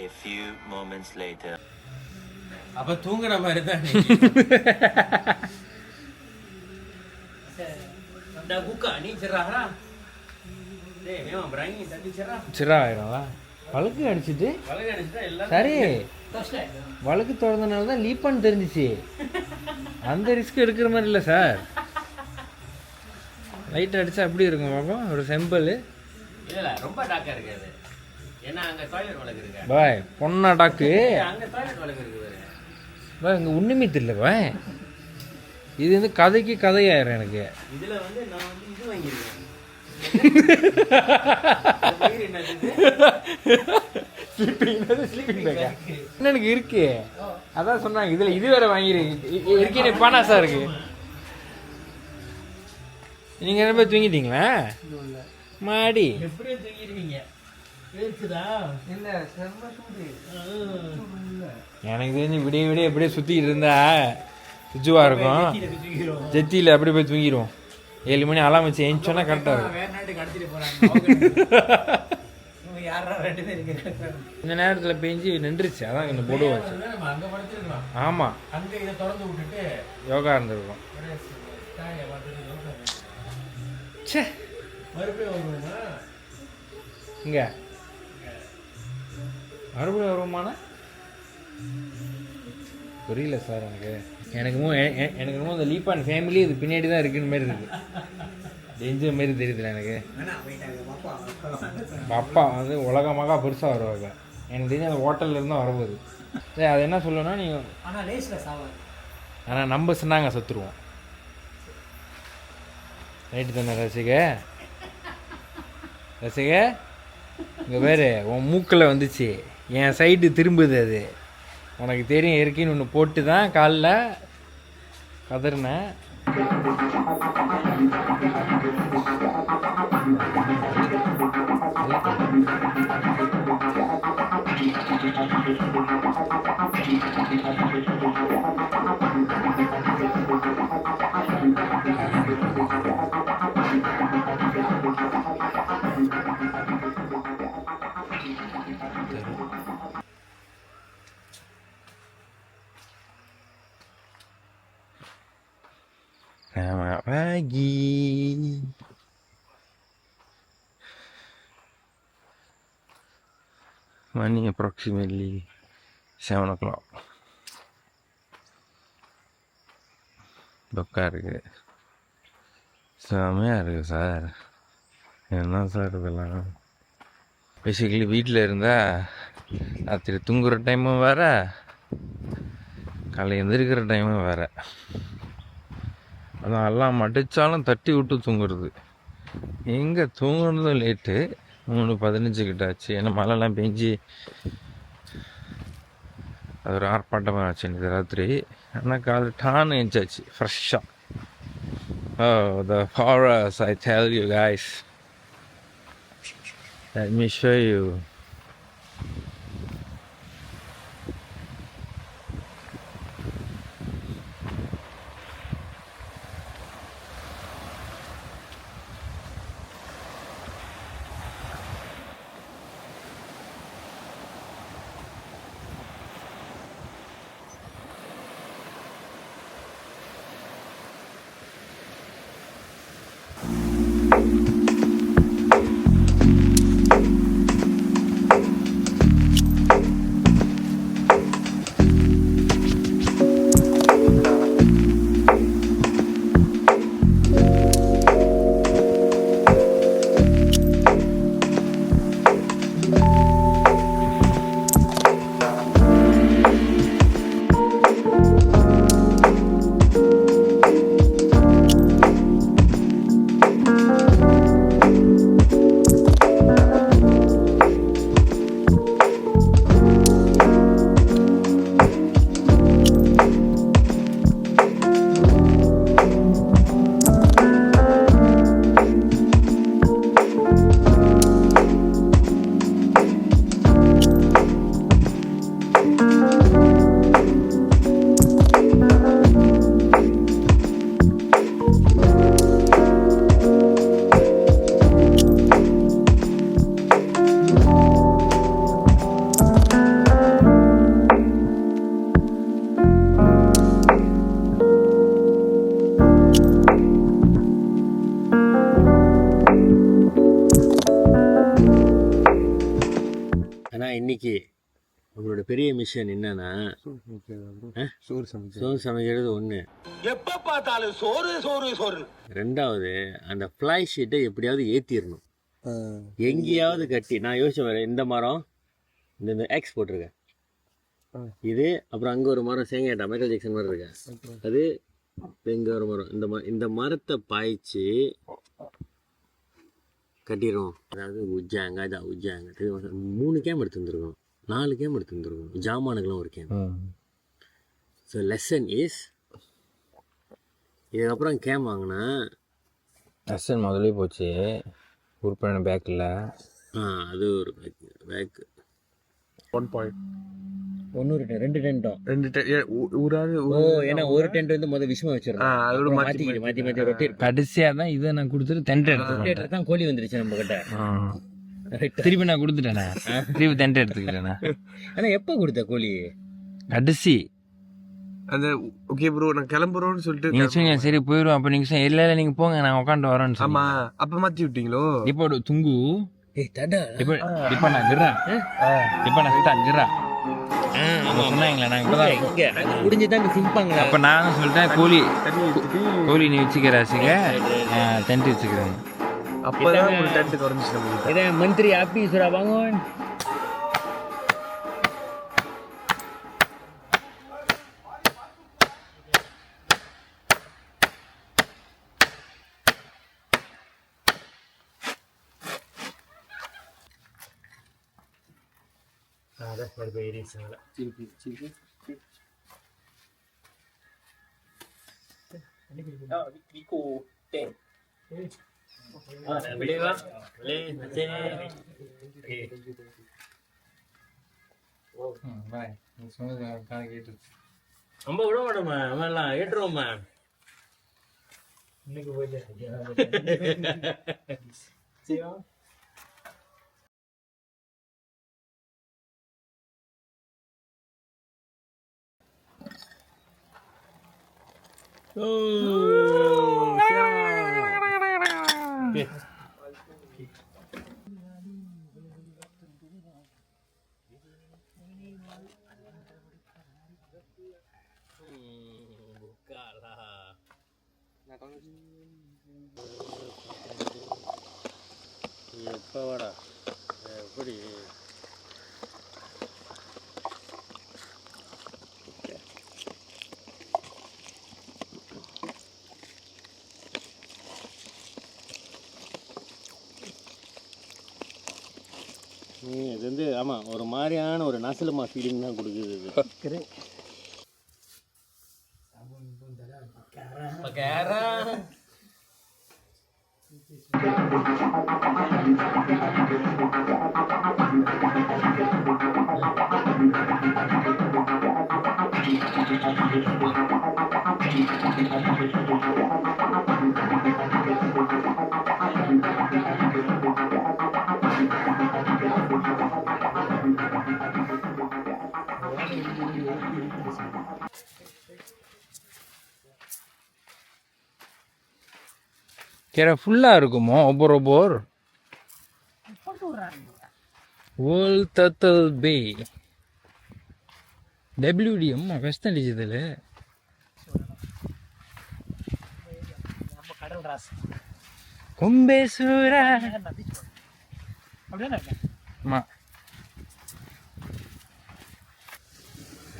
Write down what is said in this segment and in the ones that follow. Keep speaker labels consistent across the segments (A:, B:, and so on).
A: A few moments later.
B: அப்ப தூங்குற மாதிரி தான் dah buka ni cerah lah. Memang berangin tapi cerah.
C: cerah ஆயிடும்ல. வழுக்கு அடிச்சிட்டு
B: எல்லாம்
C: சரி வழுக்கு திறந்தனால தான் லீப்பான்னு தெரிஞ்சிச்சு. அந்த ரிஸ்க் எடுக்கிற மாதிரி இல்லை சார். லைட் அடிச்சா எப்படி இருக்கும் பாப்போம் ஒரு செம்பல்.
B: இல்ல ரொம்ப டாக்கா இருக்காது. ஏன்னா அங்க டாய்லெட் வளக்கு இருக்கு.
C: பாய் பொண்ணா டாக்கு.
B: அங்க டாய்லெட் வளக்கு இருக்கு பாரு.
C: பாய் இங்க ஒண்ணுமே தெரியல பாய். இது வந்து கதைக்கு கதையாயிரும் எனக்கு.
B: இதுல வந்து நான் வந்து இது வாங்கியிருக்கேன்.
C: எனக்கு இருக்கு அதான் சொன்னாங்க இதுல இது வேற வாங்கிருக்கு பானாசா இருக்கு. நீங்க என்ன போய் தூங்கிட்டீங்களா மாடி?
B: எப்படியே தூங்கிடுவீங்க.
C: எனக்கு தெரிஞ்சு விடிய விடிய எப்படியே சுத்திட்டு இருந்தா சுச்சுவா இருக்கும். ஜெத்தியில அப்படி போய் தூங்கிடுவோம். 7 மணி அலாம் வச்சு ஏஞ்சோன்னா கரெக்டா இருக்கும். இந்த நேரத்துல பெஞ்சு நின்றுச்சு அதான் கொஞ்சம் போடுவாச்சு. ஆமா யோகா இருந்திருக்கும். இங்க மறுபடியும் வருமானா புரியல சார் எனக்கு. எனக்கு இந்த லீப்பான் ஃபேமிலி இது பின்னாடி தான் இருக்குன்னு மாதிரி இருக்கு. டெஞ்சர் மாரி தெரியுதுல எனக்கு. அப்பா வந்து உலகமாக பெருசாக வருவாங்க. எனக்கு தெரிஞ்சு அந்த ஹோட்டல்ல இருந்தால் வரப்போகுது. சரி அது என்ன சொல்லணும்னா நீங்கள் ஆனால் நம்ம சொன்னாங்க சத்துருவோம். ரைட்டு தானே ரசிக ரசிக இங்கே வேறு உன் மூக்கில் வந்துச்சு என் சைடு திரும்புது. அது உனக்கு தெரியும் இருக்குன்னு ஒன்று போட்டு தான் காலில் கதறினேன். Selamat pagi. Money approximately 7 o'clock. Dokar இருக்கு. செமையாக இருக்குது சார். என்ன சார் இதெல்லாம்? பேசிக்கலி வீட்டில் இருந்தால் ராத்திரி தூங்குகிற டைமும் வேறு காலை எந்திரிக்கிற டைமும் வேறு. அதான் எல்லாம் மடித்தாலும் தட்டி விட்டு தூங்குறது. எங்கே தூங்குறதும் லேட்டு. 3:15 கிட்ட ஆச்சு. ஏன்னா மழைலாம் பெஞ்சு அது ஒரு ஆர்ப்பாட்டமாக ஆச்சு இந்த ராத்திரி. ஆனால் காலை டான்னு எழுந்தாச்சு ஃப்ரெஷ்ஷாக. Oh, the forest, I tell you guys. Let me show you.
D: ஆனால் இன்னைக்கு உங்களோட பெரிய மிஷன் என்னன்னா சோறு சமைக்கிறது ஒன்று,
A: எப்ப பார்த்தாலும் சோறு சோறு சோறு.
D: ரெண்டாவது அந்த ஃப்ளை ஷீட்டை எப்படியாவது ஏற்றிடணும், எங்கேயாவது கட்டி. நான் யோசிச்சு வரேன், இந்த மரம் இந்த எக்ஸ் போட்டிருக்கேன், இது அப்புறம் அங்கே ஒரு மரம் சேங்காட்டா மைக்கேல் ஜாக்சன் மாதிரி இருக்கேன், அது இங்கே ஒரு மரம், இந்த மரத்தை பாய்ச்சி கட்டிடுவோம். அதாவது உஜ்ஜாங்க அதான் உஜ்ஜாங்க 3 கேம் எடுத்து வந்துருக்கோம், 4 கேம் எடுத்து வந்துருக்கோம், ஜாமானுக்கெல்லாம் ஒரு கேம். ஸோ லெசன் இஸ், இதுக்கப்புறம் கேம் வாங்கினா
C: லெசன் முதலே போச்சு. உறுப்பினர் பேக்கில்
D: அது ஒரு பேக்
E: 1 point.
D: ஒன்று 2 டென்ட்டும்
E: 2
D: ஏன்னா ஒரு டென்ட் வந்து முதல் விஷயம் வச்சிருக்கோம், மாற்றி ரொட்டேட்.
C: கடைசியாக தான் இதை நான் கொடுத்துட்டு தென்ட் எடுத்துக்கிட்டேன்.
D: தான் கோழி வந்துருச்சு நம்ம கிட்ட.
C: திருப்பி நான் கொடுத்துட்டேண்ணா, திருப்பி தென்ட் எடுத்துக்கிட்டேண்ணா.
D: ஆனால் எப்போ கொடுத்த கோழி?
C: கடைசி
E: அந்த ஓகே ப்ரோ நான் கிளம்புறோம்னு சொல்லிட்டு
C: நீங்கள் சொன்னீங்க சரி போயிடும். அப்போ நீங்கள் சொன்னீங்க இல்லை நீங்கள் போங்க நான் உட்காந்து வரேன்னு
E: ஆமா
C: சொன்னீங்க.
E: அப்ப மாத்தி விட்டீங்களோ?
C: இப்போ துங்கு
D: தடா
C: இப்போ நான் கிர்றேன், இப்போ நான் சுத்தா கிர்றேன் சொன்னாங்களே. நான் இப்போ தான்
D: முடிஞ்சுதான் சிரிப்பாங்களா?
C: அப்போ நான் சொல்லிட்டேன் கோழி நீ வச்சுக்கிறாசிக்க தென்ட் வச்சுக்கிறேன்.
E: அப்பதான் ஒரு டென்ட் குறைஞ்சிச்சு நம்ம.
D: இதை மந்திரி ஆபீஸ்ரா வாங்க.
B: ரொம்ப விட மாட்டோமா, அவெல்லாம் ஏற்றுவோம்மா.
D: எப்போ வாடா எப்படி இது வந்து ஆமாம் ஒரு மாதிரியான ஒரு நசலமா ஃபீலிங் தான் கொடுக்குது இது.
C: கீரை ஃபுல்லாக இருக்குமோ ஒவ்வொரு ஓல் தத்தல் பே WDM ஃபஸ்ட் அடிச்சதில் கும்பேஸ்வரா. ஆமாம்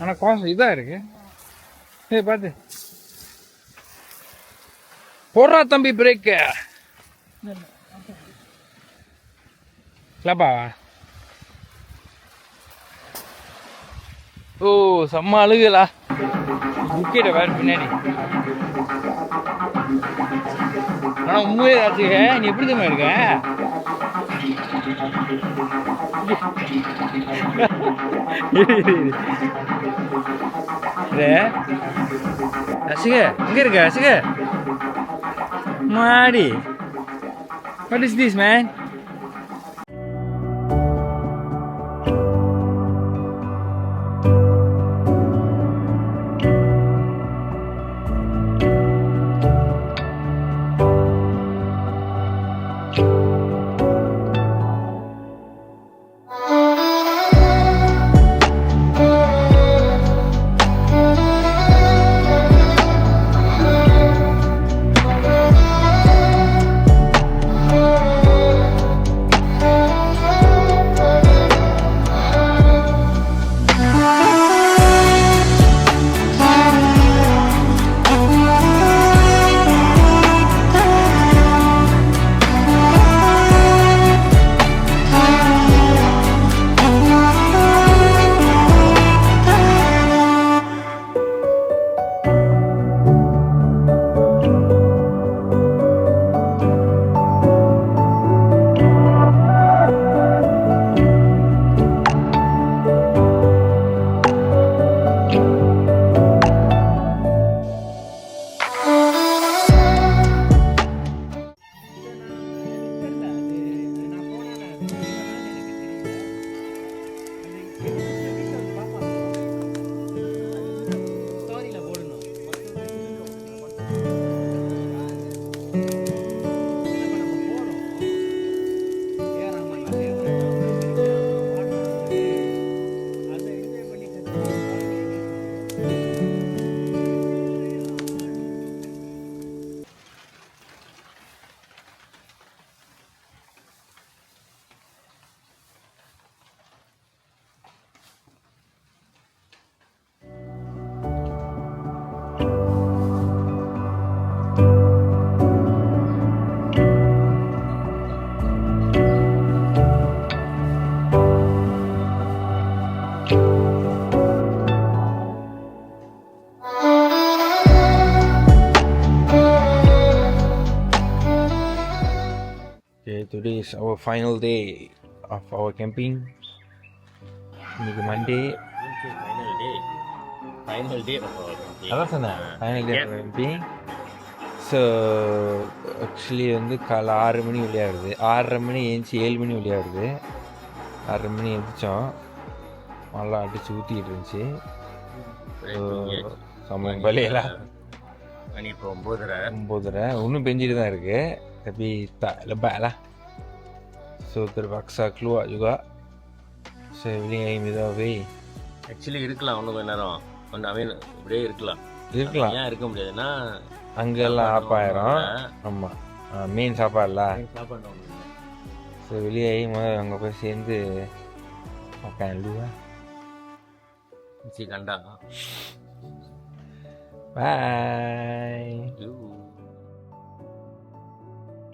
C: ஆனால் கோசம் இதாக இருக்கு. பார்த்து போடுறா தம்பி பிரேக்கு கிளப்பா. ஓ செம்ம அழுகுலா. புக்கெட்டை வேறு பின்னாடி. ஆனால் உண்மையே ஆச்சுக்க நீ எப்படி தான் இருக்க? ரசிக எங்க இருக்க ரசிக மாடி? What is this, man?
B: ஸ்டோரியில் போடணும்.
C: Okay, today is our final day of our camping. இன்னைக்கு மண்டே.
D: ஃபைனல் டே
C: அதான் சொன்னேன் ஃபைனல் டே கேம்பிங். ஸோ ஆக்சுவலி வந்து காலை 6 மணி விளையாடுது, 6:30 மணி ஏஞ்சி 7 மணி விளையாடுது. 6:30 மணி எழுந்திரிச்சோம், நல்லா அடிச்சு ஊற்றிக்கிட்டு இருந்துச்சு. சமயம் பலையெல்லாம்
D: மணி இப்போ 9:30
C: இன்னும் பெஞ்சிட்டு தான் இருக்குது. tapi tak lebat lah, so terpaksa keluar juga. Saya beli air mineral way.
D: Actually இருக்கலாம் இன்னும் கொஞ்ச நேரம், கொஞ்சம் அவன் இப்படியே இருக்கலாம். ஏன் இருக்க முடியாதுன்னா
C: அங்கெல்லாம் ஆஃப் ஆயிரும். ஆமாம், மெயின் சாப்பாடுல
D: சாப்பாடு
C: ஸோ வெளியாகி முதல்ல அங்கே போய் சேர்ந்து makan dulu lah.
D: கண்டா
C: Bye.